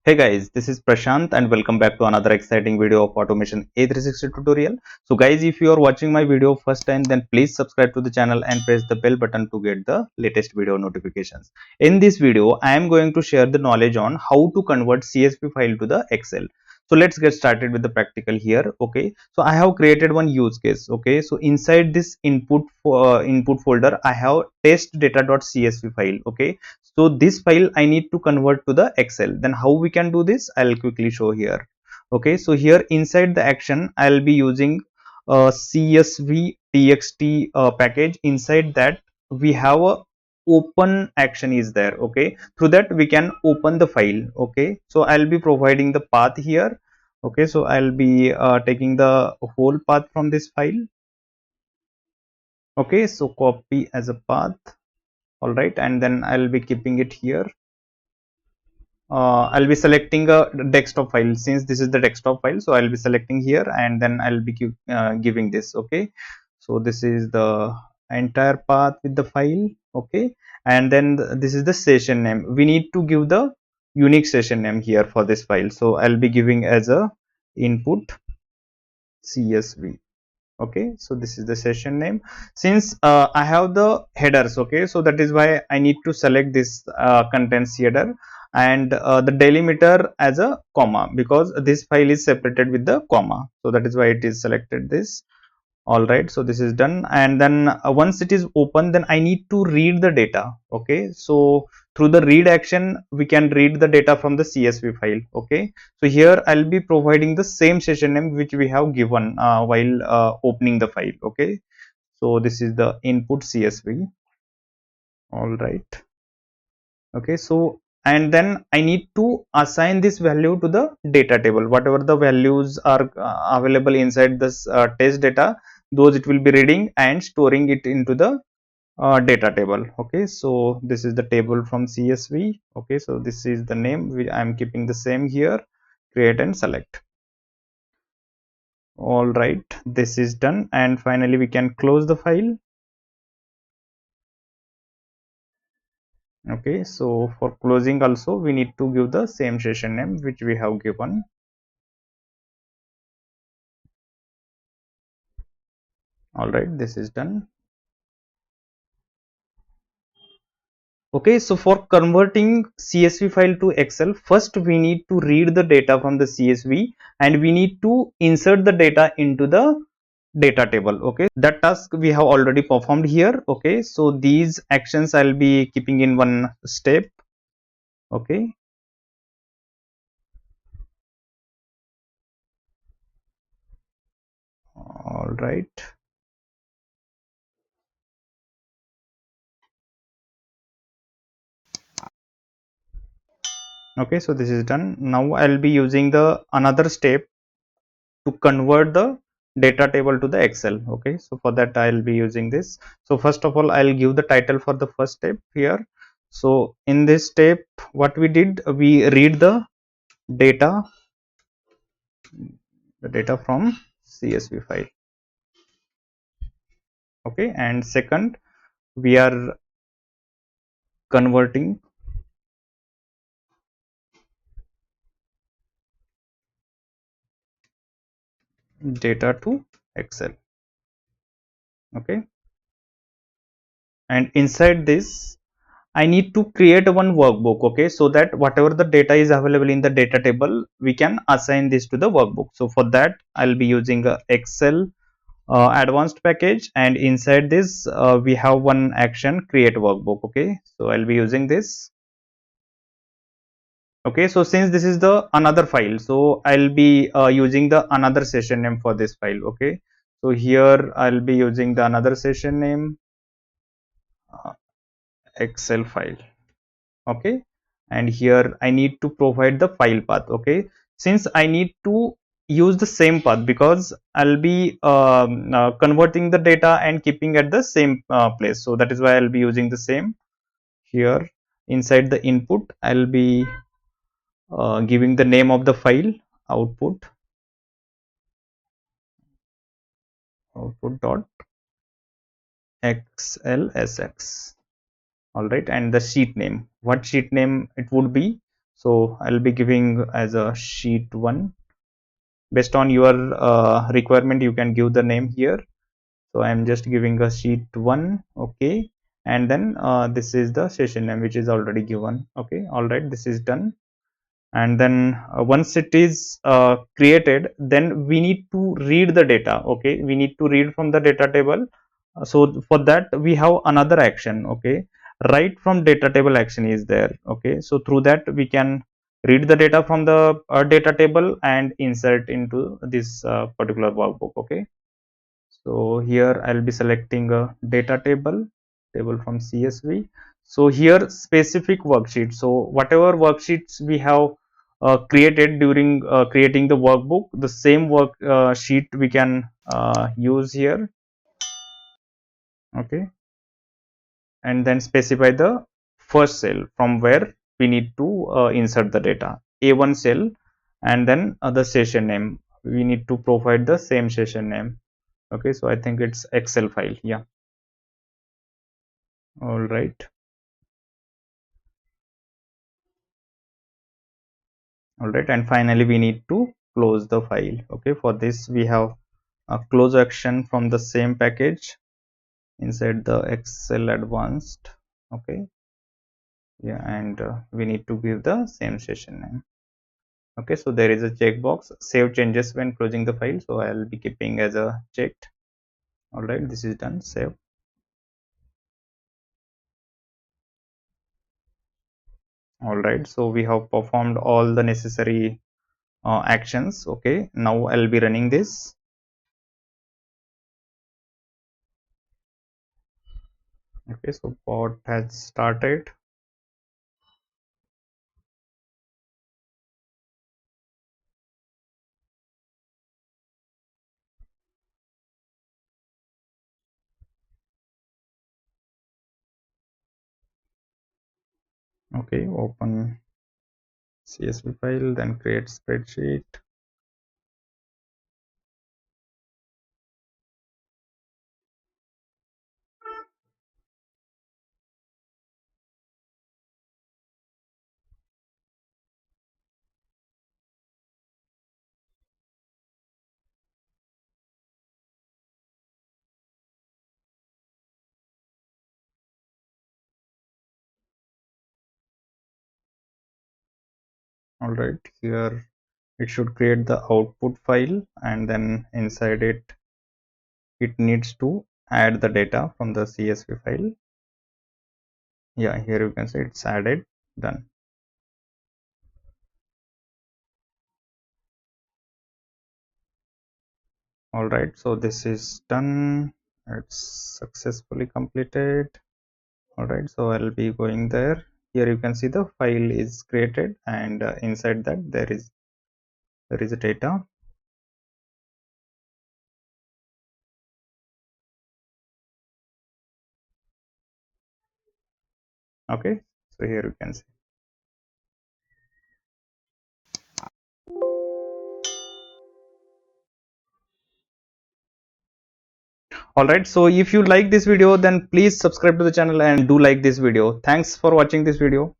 Hey guys, this is Prashant and welcome back to another exciting video of Automation A360 tutorial. So guys, if you are watching my video first time, then please subscribe to the channel and press the bell button to get the latest video notifications. In this video, I am going to share the knowledge on how to convert CSV file to the Excel. So let's get started with the practical here. Okay, so I have created one use case. Okay, so inside this input folder, I have test data.csv file. Okay, so this file I need to convert to the Excel. Then how we can do this, I'll quickly show here. Okay, so here inside the action I'll be using CSV TXT package. Inside that we have a open action is there. Okay, through that we can open the file. Okay, so I'll be providing the path here. Okay, so I'll be taking the whole path from this file. Okay, so copy as a path. All right, and then I'll be keeping it here. I'll be selecting a desktop file. Since this is the desktop file, so I'll be selecting here and then I'll be giving this. Okay, so this is the entire path with the file. Okay, and then this is the session name. We need to give the unique session name here for this file, so I'll be giving as a input CSV. Okay, so this is the session name. Since I have the headers, okay, so that is why I need to select this contents header and the delimiter as a comma, because this file is separated with the comma, so that is why it is selected this. All right, so this is done, and then once it is open, then I need to read the data. Okay, so through the read action we can read the data from the CSV file. Okay, so here I'll be providing the same session name which we have given while opening the file. Okay, so this is the input CSV. All right, okay, so and then I need to assign this value to the data table. Whatever the values are available inside this test data, those it will be reading and storing it into the data table. Okay, so this is the table from CSV. Okay, so this is the name I am keeping the same here. Create and select. All right, this is done, and finally we can close the file. Okay, so for closing also we need to give the same session name which we have given. All right, this is done. Okay, so for converting CSV file to Excel, first we need to read the data from the CSV and we need to insert the data into the data table. Okay, that task we have already performed here. Okay, so these actions I'll be keeping in one step. Okay, all right. Okay, so this is done. Now I'll be using the another step to convert the data table to the Excel. Okay, so for that I'll be using this. So first of all, I'll give the title for the first step here. So in this step, what we did, we read data the data from CSV file. Okay, and second, we are converting data to Excel. Okay, and inside this I need to create one workbook. Okay, so that whatever the data is available in the data table, we can assign this to the workbook. So for that I'll be using a Excel advanced package, and inside this we have one action, create workbook. Okay, so I'll be using this. Okay, so since this is the another file, so I'll be using the another session name for this file. Okay, so here I'll be using the another session name, uh, Excel file. Okay, and here I need to provide the file path. Okay, since I need to use the same path because I'll be converting the data and keeping at the same place, so that is why I'll be using the same. Here inside the input I'll be giving the name of the file, output dot xlsx. All right, and the sheet name, what sheet name it would be, So I'll be giving as a sheet 1. Based on your requirement, you can give the name here. So I'm just giving a sheet 1. Okay, and then this is the session name which is already given. Okay, all right, this is done. And then once it is created, then we need to read the data. Okay, we need to read from the data table. So for that we have another action. Okay, write from data table action is there. Okay, so through that we can read the data from the data table and insert into this particular workbook. Okay, so here I'll be selecting a data table from CSV. So here specific worksheet. So whatever worksheets we have created during creating the workbook, the same work sheet we can use here. Okay, and then specify the first cell from where we need to insert the data, A1 cell, and then the session name. We need to provide the same session name. Okay, so I think it's Excel file. Yeah, all right. All right, and finally we need to close the file. Okay, for this we have a close action from the same package inside the Excel advanced. Okay, yeah, and we need to give the same session name. Okay, so there is a checkbox, save changes when closing the file, so I'll be keeping as a checked. All right, this is done. Save. All right, so we have performed all the necessary actions. Okay, now I'll be running this. Okay, so bot has started. Okay, open CSV file, then create spreadsheet. All right, here it should create the output file, and then inside it needs to add the data from the CSV file. Yeah, here you can see it's added. Done. All right, so this is done. It's successfully completed. All right, so I'll be going there. Here you can see the file is created, and inside that there is a data. Okay, so here you can see. Alright, so if you like this video, then please subscribe to the channel and do like this video. Thanks for watching this video.